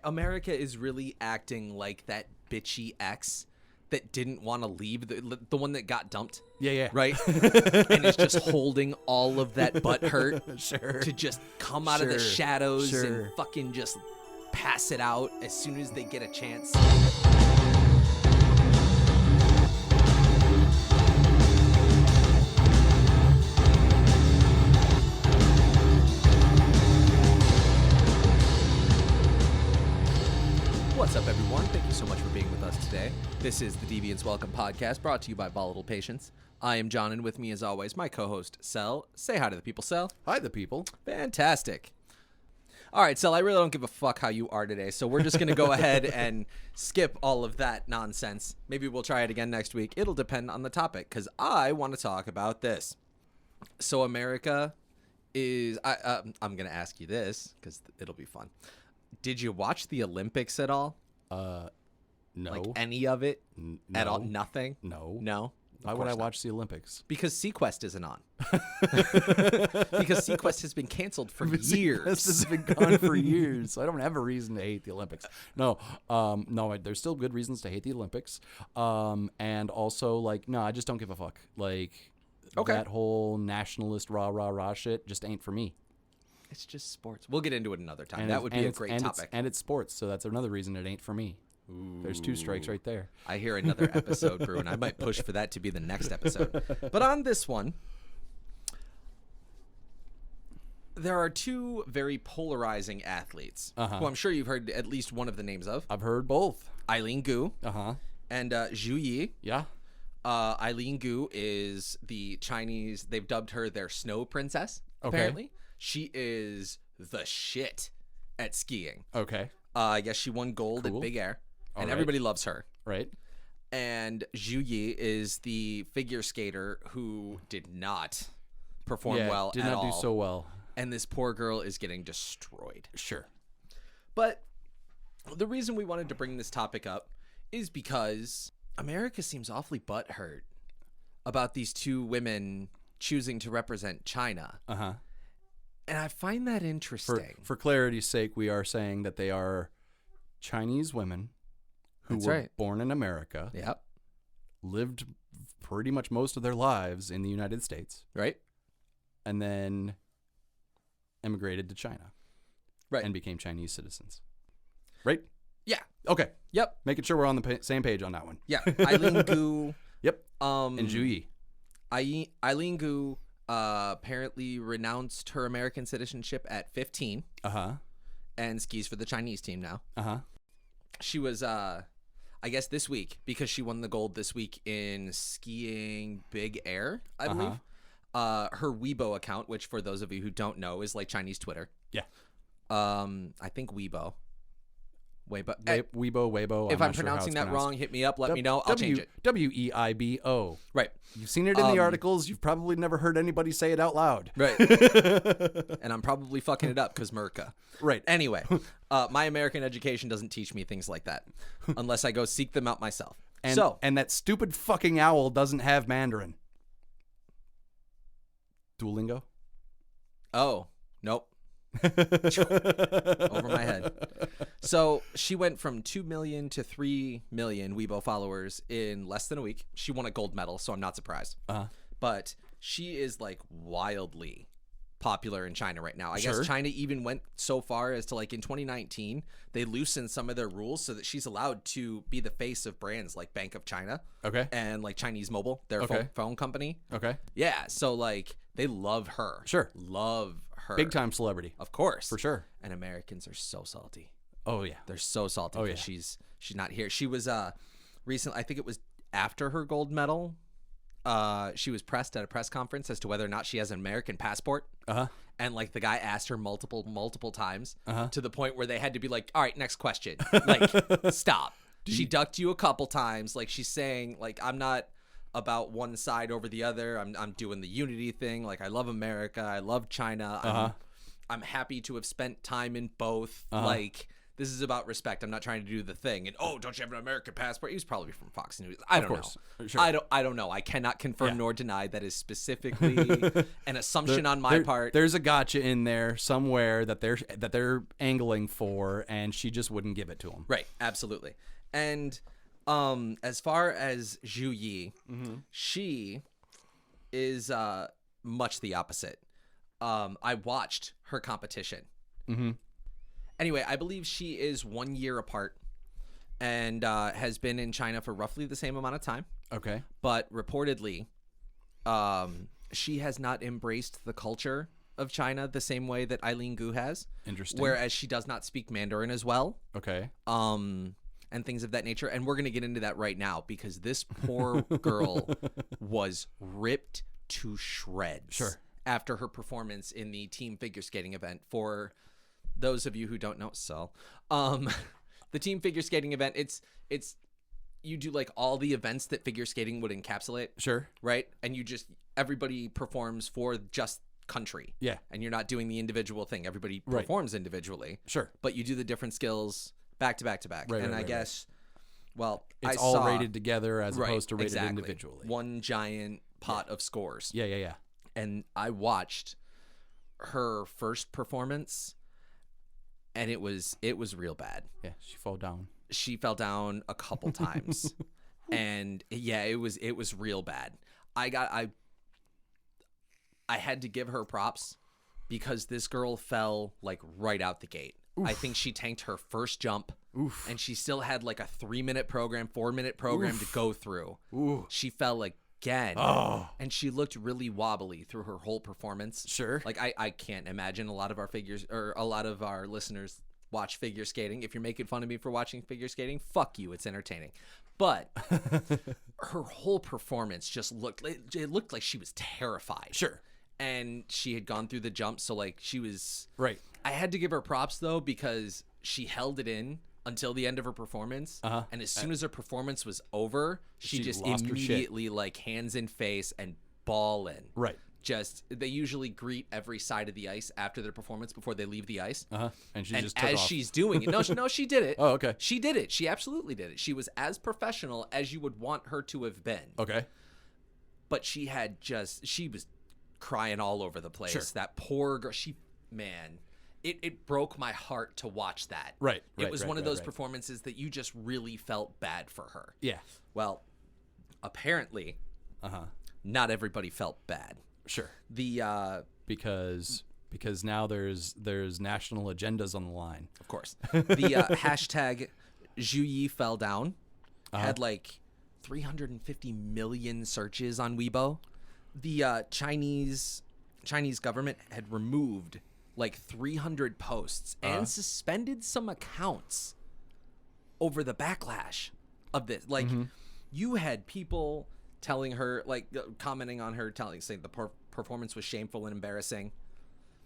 America is really acting like that bitchy ex that didn't want to leave, the one that got dumped. Yeah. Right? And is just holding all of that butt hurt to just come out of the shadows and fucking just pass it out as soon as they get a chance. What's up, everyone? Thank you so much for being with us today. This is the Deviance Welcome Podcast, brought to you by Volatile Patience. I am John, and with me, as always, my co-host, Cell. Say hi to the people, Cell. Hi, the people. Fantastic. All right, Cell, I really don't give a fuck how you are today, so we're just going to go ahead and skip all of that nonsense. Maybe we'll try it again next week. It'll depend on the topic, because I want to talk about this. So America is... I'm going to ask you this, because it'll be fun. Did you watch the Olympics at all? No. Like any of it? No. At all? Nothing? No. No? Why would I watch the Olympics? Because Sequest isn't on. Because Sequest has been canceled for years. Sequest has been gone for years. So I don't have a reason to hate the Olympics. No, there's still good reasons to hate the Olympics. And also, I just don't give a fuck. That whole nationalist rah shit just ain't for me. It's just sports. We'll get into it another time. That would be a great topic. And it's sports, so that's another reason it ain't for me. Ooh. There's two strikes right there. I hear another episode brewing. I might push for that to be the next episode. But on this one, there are two very polarizing athletes who I'm sure you've heard at least one of the names of. I've heard both. Eileen Gu and Zhu Yi. Yeah. Eileen Gu is the Chinese, they've dubbed her their snow princess, apparently. She is the shit at skiing. Okay. I guess she won gold at Big Air, and everybody loves her. Right. And Zhu Yi is the figure skater who did not perform well did at not all. do so well. And this poor girl is getting destroyed. Sure. But the reason we wanted to bring this topic up is because America seems awfully butthurt about these two women choosing to represent China. Uh-huh. And I find that interesting. For clarity's sake, we are saying that they are Chinese women who were born in America. Yep. Lived pretty much most of their lives in the United States. Right. And then immigrated to China. Right. And became Chinese citizens. Right? Yeah. Okay. Yep. Making sure we're on the same page on that one. Yeah. Eileen Gu. Yep. And Zhu Yi. Eileen Gu apparently renounced her American citizenship at 15. And skis for the Chinese team now. She was, I guess this week, because she won the gold this week in skiing Big Air, I believe. Her Weibo account, which for those of you who don't know is like Chinese Twitter. Yeah. I think Weibo. Weibo. If I'm pronouncing that wrong, hit me up. Let me know. I'll change it. Weibo. Right. You've seen it in the articles. You've probably never heard anybody say it out loud. Right. And I'm probably fucking it up because Murica. Right. Anyway, my American education doesn't teach me things like that unless I go seek them out myself. And that stupid fucking owl doesn't have Mandarin. Duolingo? Oh, nope. Over my head. So she went from 2 million to 3 million Weibo followers in less than a week. She won a gold medal, so I'm not surprised. But she is like wildly popular in China right now. I guess China even went so far as to, like, in 2019, they loosened some of their rules so that she's allowed to be the face of brands like Bank of China. Okay. And like Chinese Mobile, their phone company. Okay. Yeah. So like they love her. Sure. Love her. Big time celebrity. Of course. For sure. And Americans are so salty. Oh yeah. They're so salty because she's not here. She was recently, I think it was after her gold medal, she was pressed at a press conference as to whether or not she has an American passport. And like the guy asked her multiple times to the point where they had to be like, all right, next question. Like, stop. She ducked you a couple times. Like, she's saying, like, I'm not about one side over the other. I'm doing the unity thing. Like, I love America. I love China. I'm happy to have spent time in both. Like, this is about respect. I'm not trying to do the thing. And don't you have an American passport? He was probably from Fox News. I don't know. Sure. I don't know. I cannot confirm nor deny. That is specifically an assumption on my part. There's a gotcha in there somewhere that they're angling for, and she just wouldn't give it to him. Right. Absolutely. And as far as Zhu Yi, she is much the opposite. I watched her competition. Anyway, I believe she is 1 year apart and has been in China for roughly the same amount of time. Okay. But reportedly, she has not embraced the culture of China the same way that Eileen Gu has. Interesting. Whereas she does not speak Mandarin as well. Okay. And things of that nature. And we're going to get into that right now because this poor girl was ripped to shreds. Sure. After her performance in the team figure skating event. For those of you who don't know, the team figure skating event, it's you do like all the events that figure skating would encapsulate. Sure. Right? And everybody performs for just country. Yeah. And you're not doing the individual thing. Everybody performs individually. Sure. But you do the different skills back to back to back. Right, and right, I guess, well, it's I all saw, rated together as opposed to rated exactly. individually. One giant pot of scores. Yeah. And I watched her first performance, and it was real bad. Yeah, she fell down. She fell down a couple times, and yeah, it was real bad. I had to give her props because this girl fell like right out the gate. Oof. I think she tanked her first jump. Oof. And she still had like a 4-minute program to go through. Ooh. She fell again. Oh. And she looked really wobbly through her whole performance. Sure. Like I can't imagine a lot of our listeners watch figure skating. If you're making fun of me for watching figure skating, fuck you. It's entertaining. But her whole performance just looked like she was terrified. Sure. And she had gone through the jump, so like she was right. I had to give her props though because she held it in until the end of her performance, and as soon as her performance was over, she just immediately like hands in face and bawling. Right. Just they usually greet every side of the ice after their performance before they leave the ice. And she just took as off. She's doing it. No, she did it. Oh, okay. She did it. She absolutely did it. She was as professional as you would want her to have been. Okay. But she was crying all over the place. Sure. That poor girl. It broke my heart to watch that. Right. It was one of those performances that you just really felt bad for her. Yeah. Well, apparently, not everybody felt bad. Sure. Because now there's national agendas on the line. Of course. The hashtag Zhu Yi fell down had like 350 million searches on Weibo. The Chinese government had removed like 300 posts and suspended some accounts over the backlash of this. Like you had people telling her, like commenting on her, saying the performance was shameful and embarrassing.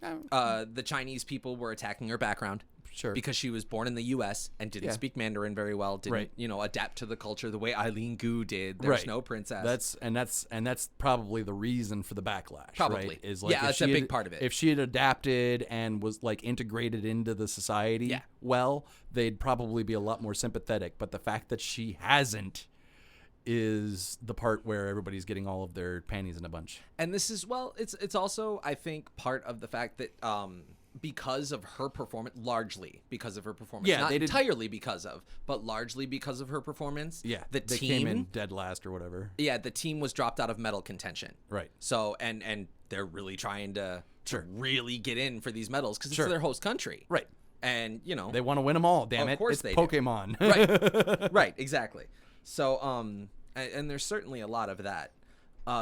The Chinese people were attacking her background. Sure. Because she was born in the U.S. and didn't speak Mandarin very well, didn't adapt to the culture the way Eileen Gu did. There's no princess. That's probably the reason for the backlash. Probably. Right? Is like that's a big part of it. If she had adapted and was like integrated into the society, well, they'd probably be a lot more sympathetic. But the fact that she hasn't is the part where everybody's getting all of their panties in a bunch. And this is it's also I think part of the fact that because of her performance, largely because of her performance, not entirely because of, but largely because of her performance. Yeah, they came in dead last or whatever. Yeah, the team was dropped out of medal contention. Right. So and they're really trying to really get in for these medals because it's their host country. Right. And they want to win them all. Damn it! Of course it's they Pokemon. Do. Right. Exactly. So and there's certainly a lot of that.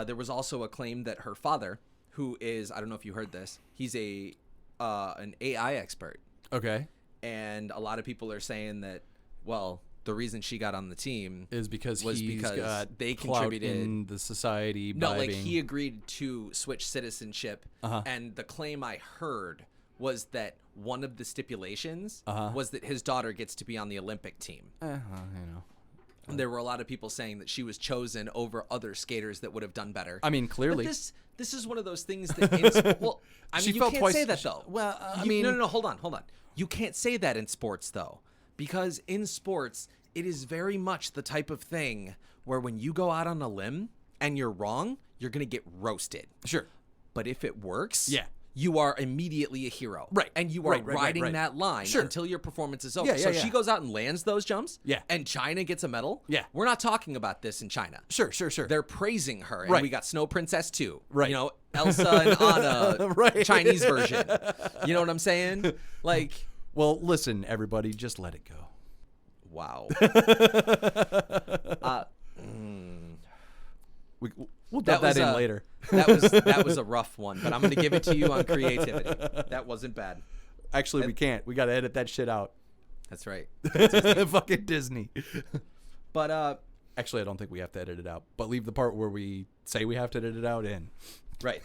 There was also a claim that her father, who is, I don't know if you heard this, he's an AI expert. Okay. And a lot of people are saying that, well, the reason she got on the team is because they contributed in the society. He agreed to switch citizenship. And the claim I heard was that one of the stipulations was that his daughter gets to be on the Olympic team. And there were a lot of people saying that she was chosen over other skaters that would have done better. I mean, clearly. But This is one of those things that, well, I mean, She you felt can't twice- say that, though. Well, I You- mean- no, hold on. You can't say that in sports, though, because in sports, it is very much the type of thing where when you go out on a limb and you're wrong, you're going to get roasted. Sure. But if it works, Yeah. you are immediately a hero. Right. And you are Right. riding that line Sure. until your performance is over. Yeah, yeah, so yeah. she goes out and lands those jumps. Yeah. And China gets a medal. Yeah. We're not talking about this in China. Sure. They're praising her. And Right. we got Snow Princess too. Right. You know, Elsa and Anna, Right. Chinese version. You know what I'm saying? Like, Well, listen, everybody, just let it go. wow. We'll dub that in later. that was a rough one, but I'm going to give it to you on creativity. That wasn't bad. Actually, we can't. We got to edit that shit out. That's right. Fucking Disney. But Actually, I don't think we have to edit it out. But leave the part where we say we have to edit it out in. right.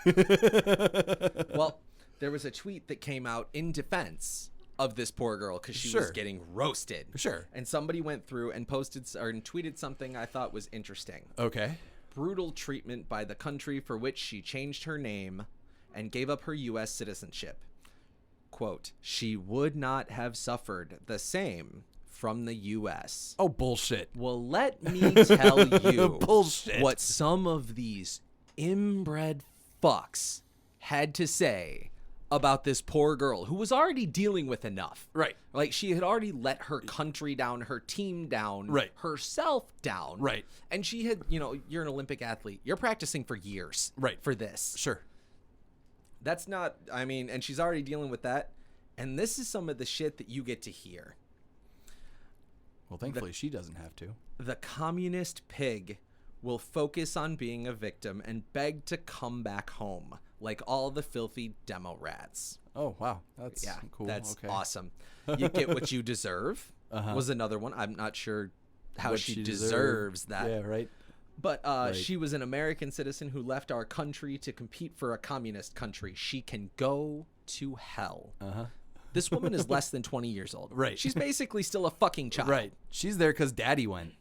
Well, there was a tweet that came out in defense of this poor girl because she was Sure. getting roasted. Sure. And somebody went through and tweeted something I thought was interesting. Okay. Brutal treatment by the country for which she changed her name and gave up her U.S. citizenship. Quote, she would not have suffered the same from the U.S. Oh, bullshit. Well, let me tell you Bullshit. what some of these inbred fucks had to say about this poor girl who was already dealing with enough. Right. Like, she had already let her country down, her team down, Right. herself down. Right. And she had, you know, you're an Olympic athlete. You're practicing for years. Right. For this. Sure. That's not, I mean, and she's already dealing with that. And this is some of the shit that you get to hear. Well, thankfully, she doesn't have to. The communist pig will focus on being a victim and beg to come back home, like all the filthy demo rats. Oh, wow. That's cool. That's okay. awesome. You get what you deserve was another one. I'm not sure how What she deserved. deserves that. Yeah, right. But she was an American citizen who left our country to compete for a communist country. She can go to hell. This woman is less than 20 years old. Right. She's basically still a fucking child. Right. She's there because Daddy went.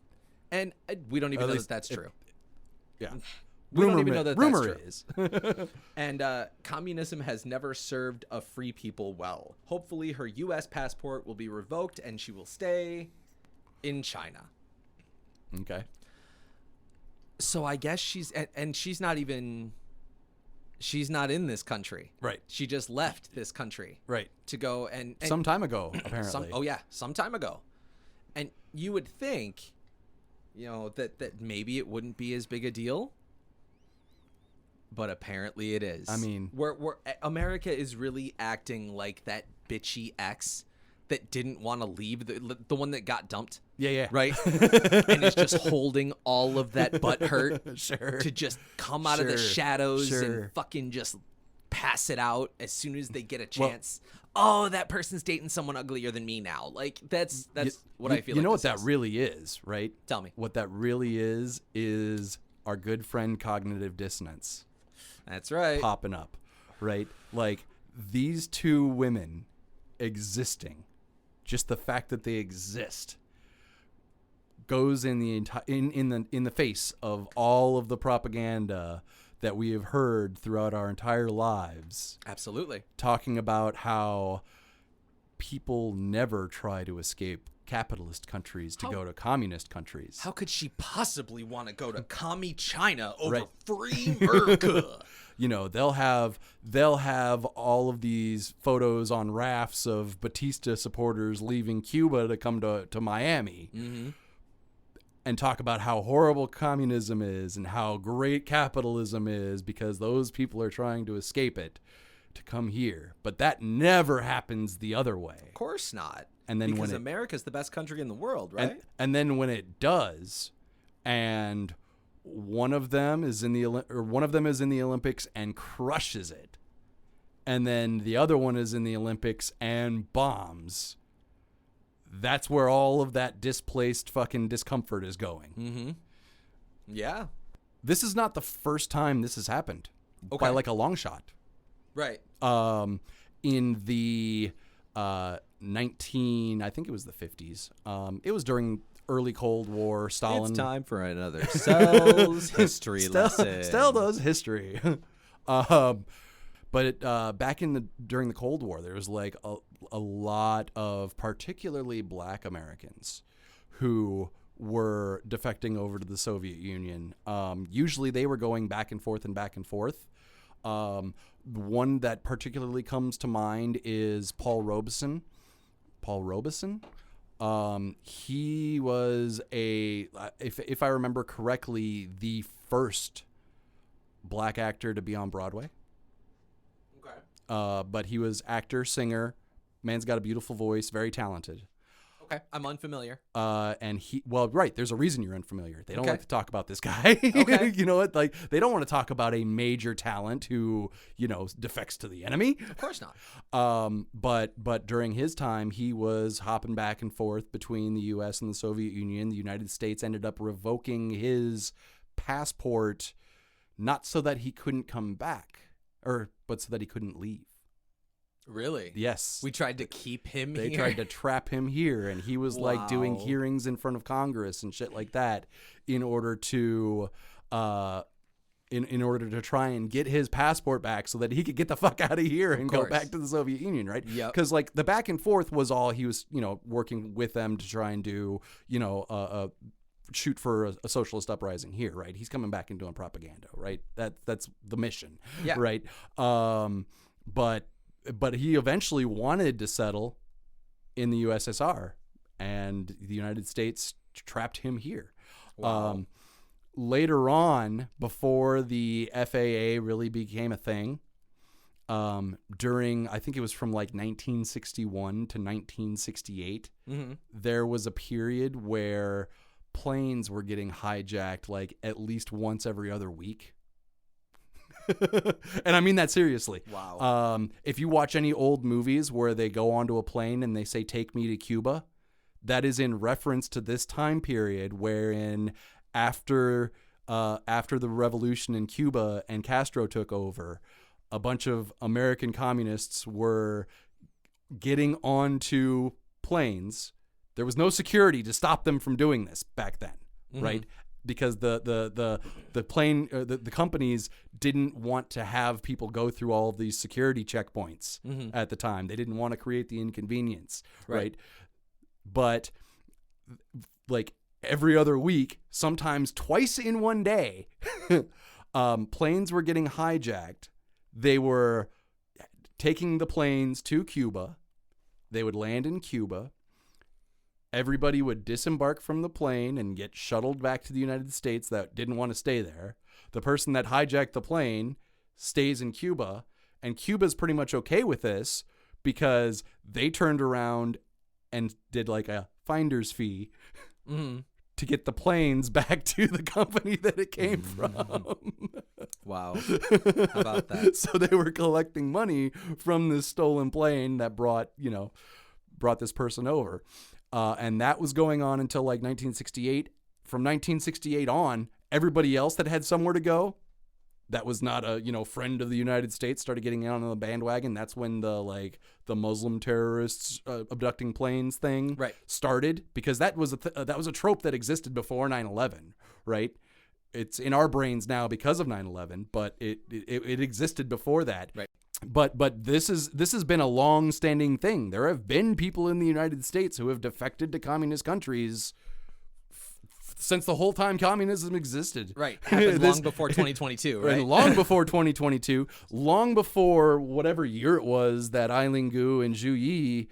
And we don't even Or at know least that that's true. Yeah. We don't even know that that's rumor true. is. And communism has never served a free people well. Hopefully her U.S. passport will be revoked and she will stay in China. Okay. So I guess she's not in this country. Right. She just left this country. Right. To go and Some time ago, apparently. some time ago. And you would think, you know, that maybe it wouldn't be as big a deal. But apparently it is. I mean, America is really acting like that bitchy ex that didn't want to leave, the one that got dumped. Yeah. Right? And is just holding all of that butt hurt Sure. to just come out of the shadows Sure. and fucking just pass it out as soon as they get a chance. Oh, that person's dating someone uglier than me now. Like, that's what I feel like. You know what this that really is, right? Tell me. What that really is our good friend cognitive dissonance. That's right. Popping up, right? Like, these two women existing, just the fact that they exist, goes in the in the face of all of the propaganda that we have heard throughout our entire lives. Absolutely. Talking about how people never try to escape capitalist countries to go to communist countries. How could she possibly want to go to commie China over Right. free Murica? You know, they'll have all of these photos on rafts of Batista supporters leaving Cuba to come to Miami. Mm-hmm. And talk about how horrible communism is and how great capitalism is because those people are trying to escape it to come here. But that never happens the other way. Of course not. And then because when America's the best country in the world, right? And then when it does, and one of them is in the Olympics and crushes it, and then the other one is in the Olympics and bombs. That's where all of that displaced fucking discomfort is going. Mm-hmm. Yeah. This is not the first time this has happened by like a long shot. Right. In the I think it was the 50s. It was during early Cold War. Stalin. It's time for another Cell's history lesson. Steldo's history. But back during the Cold War, there was like a lot of particularly black Americans who were defecting over to the Soviet Union. Usually they were going back and forth and back and forth. One that particularly comes to mind is Paul Robeson. He was if I remember correctly, the first black actor to be on Broadway. Okay. But he was actor, singer. Man's got a beautiful voice, very talented. Okay, I'm unfamiliar. And there's a reason you're unfamiliar. They don't like to talk about this guy. Okay. You know what? Like, they don't want to talk about a major talent who, defects to the enemy. Of course not. But during his time, he was hopping back and forth between the U.S. and the Soviet Union. The United States ended up revoking his passport, not so that he couldn't come back, but so that he couldn't leave. Really? Yes. We tried to keep him here. They tried to trap him here, and he was like doing hearings in front of Congress and shit like that in order to in order to try and get his passport back so that he could get the fuck out of here and go back to the Soviet Union, right? Yep. Because like the back and forth was all he was, working with them to try and do, shoot for a socialist uprising here, right? He's coming back and doing propaganda, right? That's the mission, right? But he eventually wanted to settle in the USSR, and the United States trapped him here. Wow. Later on, before the FAA really became a thing, during, I think it was from like 1961 to 1968, there was a period where planes were getting hijacked like at least once every other week. And I mean that seriously. Wow. If you watch any old movies where they go onto a plane and they say, "Take me to Cuba," that is in reference to this time period wherein after the revolution in Cuba and Castro took over, a bunch of American communists were getting onto planes. There was no security to stop them from doing this back then, right? Because the plane, the companies didn't want to have people go through all of these security checkpoints at the time. They didn't want to create the inconvenience, right? But like every other week, sometimes twice in one day, planes were getting hijacked. They were taking the planes to Cuba. They would land in Cuba. Everybody would disembark from the plane and get shuttled back to the United States that didn't want to stay there. The person that hijacked the plane stays in Cuba, and Cuba's pretty much okay with this because they turned around and did like a finder's fee to get the planes back to the company that it came from. Wow. How about that? So they were collecting money from this stolen plane that brought this person over. And that was going on until like 1968. From 1968 on, everybody else that had somewhere to go, that was not a friend of the United States, started getting on the bandwagon. That's when the Muslim terrorists abducting planes thing started, because that was a trope that existed before 9/11, right? It's in our brains now because of 9/11, but it existed before that. Right. But this has been a long-standing thing. There have been people in the United States who have defected to communist countries since the whole time communism existed. Right. Happened long before 2022, right? Long before 2022, long before whatever year it was that Eileen Gu and Zhu Yi,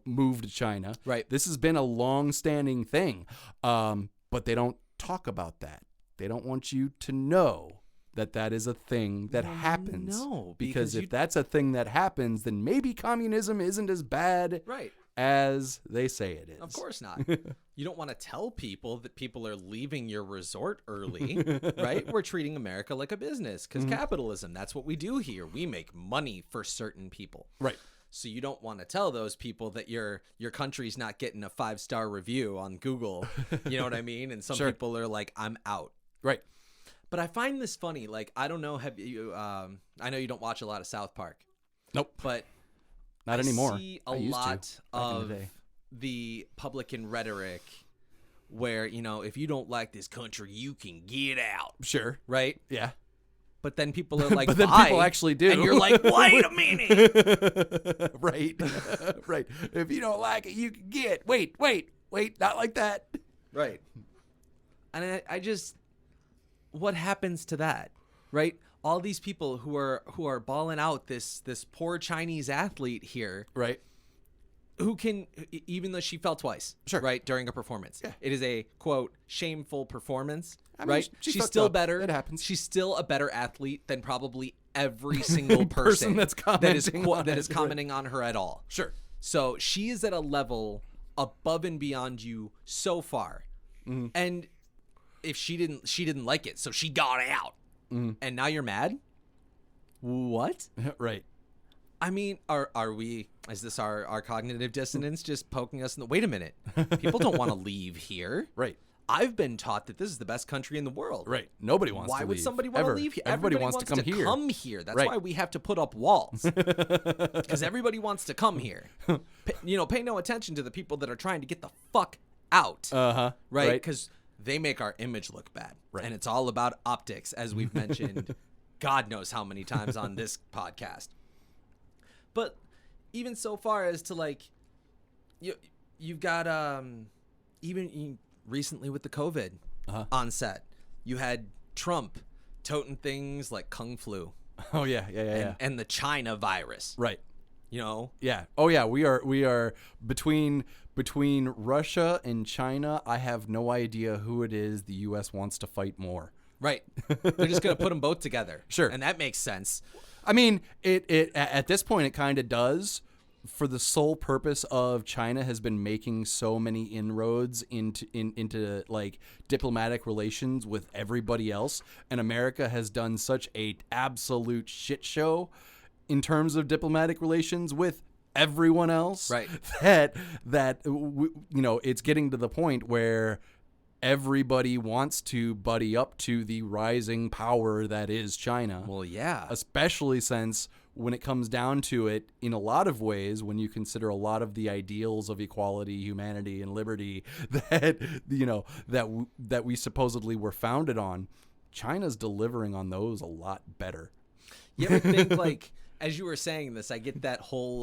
moved to China. Right. This has been a long-standing thing. But they don't talk about that. They don't want you to know that is a thing that happens. No, because if that's a thing that happens, then maybe communism isn't as bad as they say it is. Of course not. You don't want to tell people that people are leaving your resort early, right? We're treating America like a business because capitalism, that's what we do here. We make money for certain people. Right. So you don't want to tell those people that your country's not getting a 5-star review on Google. You know what I mean? And some people are like, I'm out. Right. But I find this funny. Like, I don't know. Have you? I know you don't watch a lot of South Park. Nope. But not anymore. I see a lot of the Republican rhetoric where, if you don't like this country, you can get out. Sure. Right? Yeah. But then people are like, but then bye. people actually do. And you're like, wait a minute. Right. Right. If you don't like it, you can get. Wait, not like that. Right. And I just, what happens to that? Right? All these people who are balling out this poor Chinese athlete here. Right. Who can, even though she fell twice, sure, right, during a performance. Yeah. It is a, quote, shameful performance, I mean, right? She's still better. It happens. She's still a better athlete than probably every single person that's commenting that is commenting on her at all. Sure. So she is at a level above and beyond you so far. Mm-hmm. And if she didn't like it, so she got out. Mm-hmm. And now you're mad? What? Right. I mean, is this our cognitive dissonance just poking us in the, wait a minute, people don't want to leave here. Right. I've been taught that this is the best country in the world. Right. Nobody wants to leave. Why would somebody want to leave here? Everybody wants to come here. That's right. why we have to put up walls. Because everybody wants to come here. Pay no attention to the people that are trying to get the fuck out. Uh-huh. Right? Because they make our image look bad. Right. And it's all about optics, as we've mentioned God knows how many times on this podcast. But even so far as to like, you've got even recently with the COVID on set, you had Trump toting things like Kung Flu. Oh yeah. And the China virus. Right. You know. Yeah. Oh yeah. We are between Russia and China. I have no idea who it is the U.S. wants to fight more. Right. They're just gonna put them both together. Sure. And that makes sense. I mean, it at this point it kind of does, for the sole purpose of China has been making so many inroads into like diplomatic relations with everybody else, and America has done such a absolute shit show in terms of diplomatic relations with everyone else, right? That it's getting to the point where everybody wants to buddy up to the rising power that is China. Well, yeah. Especially since when it comes down to it, in a lot of ways, when you consider a lot of the ideals of equality, humanity, and liberty that we supposedly were founded on, China's delivering on those a lot better. You ever think, like, as you were saying this, I get that whole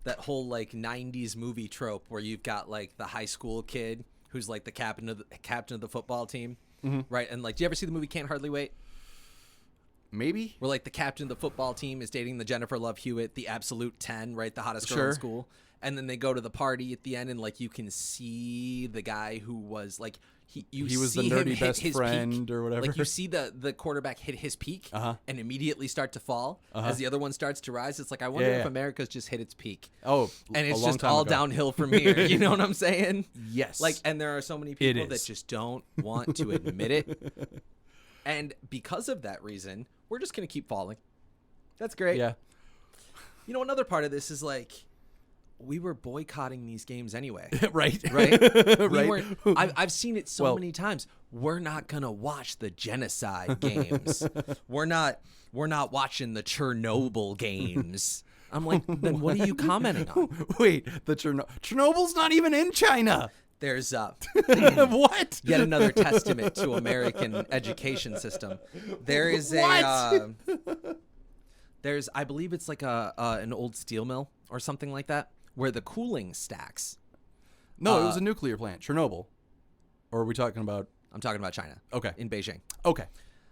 like 90s movie trope where you've got like the high school kid who's like the captain of the football team, right? And like, do you ever see the movie Can't Hardly Wait? Maybe. Where like the captain of the football team is dating the Jennifer Love Hewitt, the absolute 10, right? The hottest girl Sure. in school. And then they go to the party at the end, and like you can see the guy who was like he was see the nerdy him hit best his friend peak. or whatever. Like you see the quarterback hit his peak and immediately start to fall as the other one starts to rise. It's like, I wonder if America's just hit its peak. Oh, and it's a long just time all ago. downhill from here. You know what I'm saying? Yes. Like, and there are so many people that just don't want to admit it. And because of that reason, we're just going to keep falling. That's great. Yeah. You know, another part of this is like, we were boycotting these games anyway. Right. Right. I've seen it so many times. We're not going to watch the genocide games. We're not watching the Chernobyl games. I'm like, then what are you commenting on? Wait, the Chernobyl's not even in China. There's what? Yet another testament to American education system. There is I believe it's like an old steel mill or something like that, where the cooling stacks. No, it was a nuclear plant, Chernobyl. Or are we talking about? I'm talking about China. Okay. In Beijing. Okay.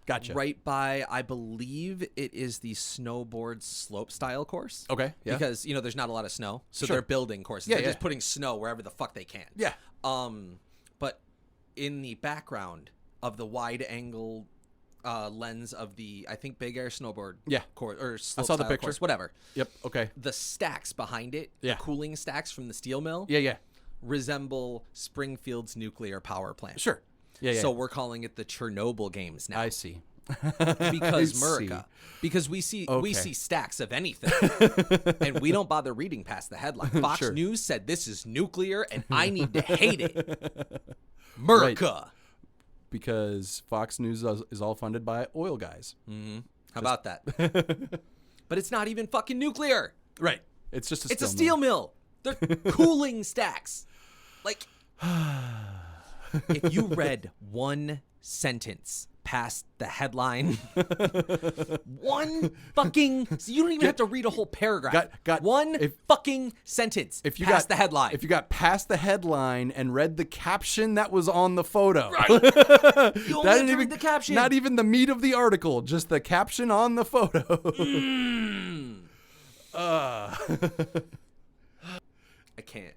Gotcha. Right by, I believe it is the snowboard slope style course. Okay. Yeah. Because, there's not a lot of snow. So Sure. they're building courses. Yeah, They're just putting snow wherever the fuck they can. Yeah. But in the background of the wide angle lens of the, I think, Big Air snowboard course, or slope I saw the style picture. course, whatever. Yep. Okay. The stacks behind it, Yeah. the cooling stacks from the steel mill, Yeah. resemble Springfield's nuclear power plant. Sure. Yeah. So we're calling it the Chernobyl games now. I see. Because I Murica. see. Because we see stacks of anything, and we don't bother reading past the headline. Fox Sure. News said this is nuclear, and I need to hate it. Murica. Right. Because Fox News is all funded by oil guys. Mm-hmm. How about that? But it's not even fucking nuclear. Right. It's just a steel mill. They're cooling stacks. Like, if you read one sentence past the headline. One fucking... So you don't even have to read a whole paragraph. Fucking sentence if you past the headline. If you got past the headline and read the caption that was on the photo. Right. You only have to read the caption. Not even the meat of the article, just the caption on the photo. I can't.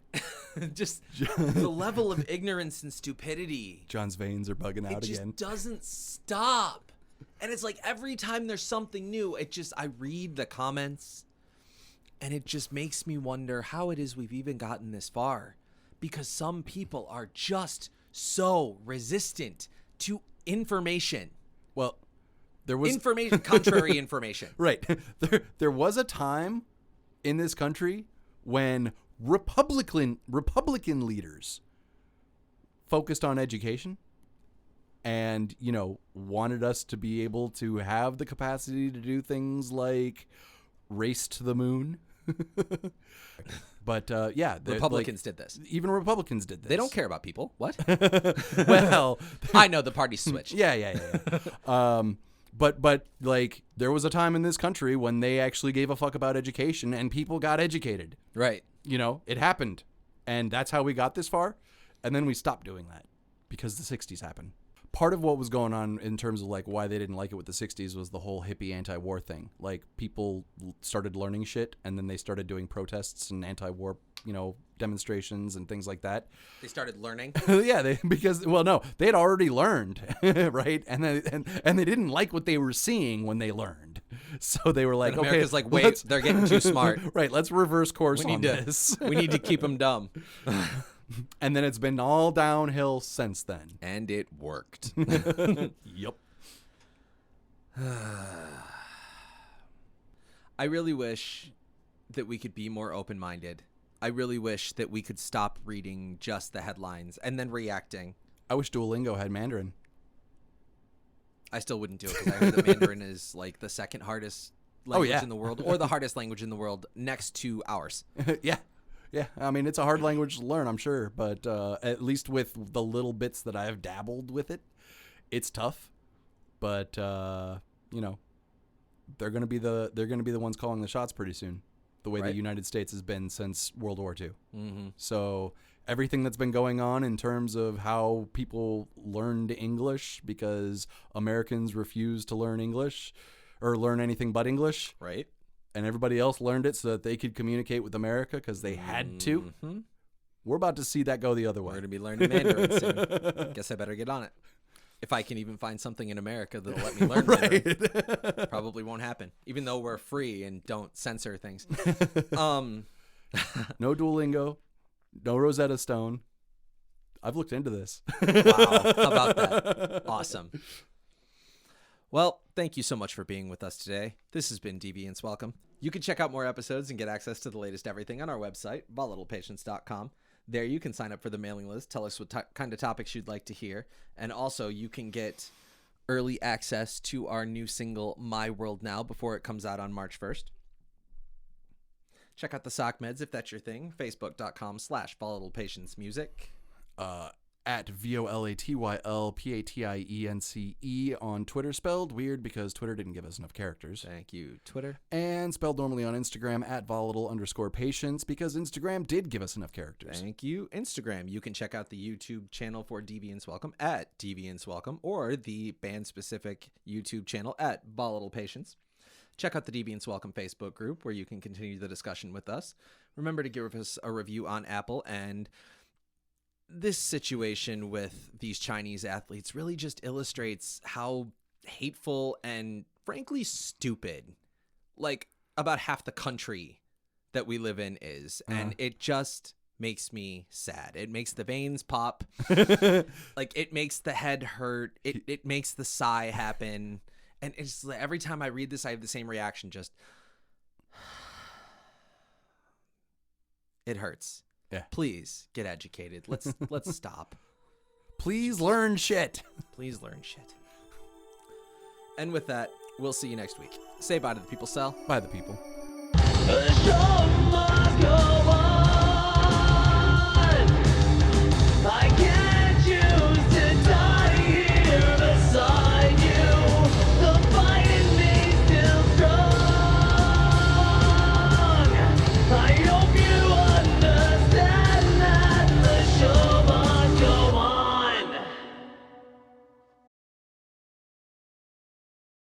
Just the level of ignorance and stupidity. John's veins are bugging out again. It just doesn't stop. And it's like every time there's something new, I read the comments and it just makes me wonder how it is we've even gotten this far. Because some people are just so resistant to information. Well, there was contrary information. Right. There was a time in this country when Republican leaders focused on education and, wanted us to be able to have the capacity to do things like race to the moon. But Republicans did this. Even Republicans did this. They don't care about people. What? Well, I know the party switched. Yeah. But there was a time in this country when they actually gave a fuck about education and people got educated. Right. It happened. And that's how we got this far. And then we stopped doing that because the 60s happened. Part of what was going on in terms of why they didn't like it with the 60s was the whole hippie anti-war thing. People started learning shit and then they started doing protests and anti-war, demonstrations and things like that. They started learning? Yeah, they had already learned, right? And they didn't like what they were seeing when they learned. So they were like, and America's okay, wait, they're getting too smart. Right, let's reverse course on this. We need to keep them dumb. And then it's been all downhill since then. And it worked. Yep. I really wish that we could be more open-minded. I really wish that we could stop reading just the headlines and then reacting. I wish Duolingo had Mandarin. I still wouldn't do it because I heard that Mandarin is the second hardest language in the world, or the hardest language in the world next to ours. Yeah. Yeah, I mean, it's a hard language to learn, I'm sure, but at least with the little bits that I've dabbled with it, it's tough. But they're going to be the ones calling the shots pretty soon, the way the United States has been since World War II. Mm-hmm. So everything that's been going on in terms of how people learned English because Americans refused to learn English or learn anything but English. Right. And everybody else learned it so that they could communicate with America because they had to. Mm-hmm. We're about to see that go the other way. We're going to be learning Mandarin soon. Guess I better get on it. If I can even find something in America that'll let me learn Mandarin. Probably won't happen, even though we're free and don't censor things. No Duolingo, no Rosetta Stone. I've looked into this. Wow, how about that? Awesome. Well, thank you so much for being with us today. This has been Deviance Welcome. You can check out more episodes and get access to the latest everything on our website, volatilepatience.com. There you can sign up for the mailing list, tell us what kind of topics you'd like to hear, and also you can get early access to our new single, My World Now, before it comes out on March 1st. Check out the sock meds if that's your thing, facebook.com/volatilepatiencemusic. At VOLATYLPATIENCE on Twitter, spelled weird because Twitter didn't give us enough characters. Thank you, Twitter. And spelled normally on Instagram at volatile_patience because Instagram did give us enough characters. Thank you, Instagram. You can check out the YouTube channel for Deviance Welcome at Deviance Welcome, or the band-specific YouTube channel at Volatile Patience. Check out the Deviance Welcome Facebook group where you can continue the discussion with us. Remember to give us a review on Apple, and this situation with these Chinese athletes really just illustrates how hateful and frankly stupid about half the country that we live in is. And it just makes me sad. It makes the veins pop. It makes the head hurt. It makes the sigh happen. And it's every time I read this, I have the same reaction. Just it hurts. Yeah. Please get educated. Let's stop. Please learn shit. Please learn shit. And with that, we'll see you next week. Say bye to the people, Sal. Bye, the people.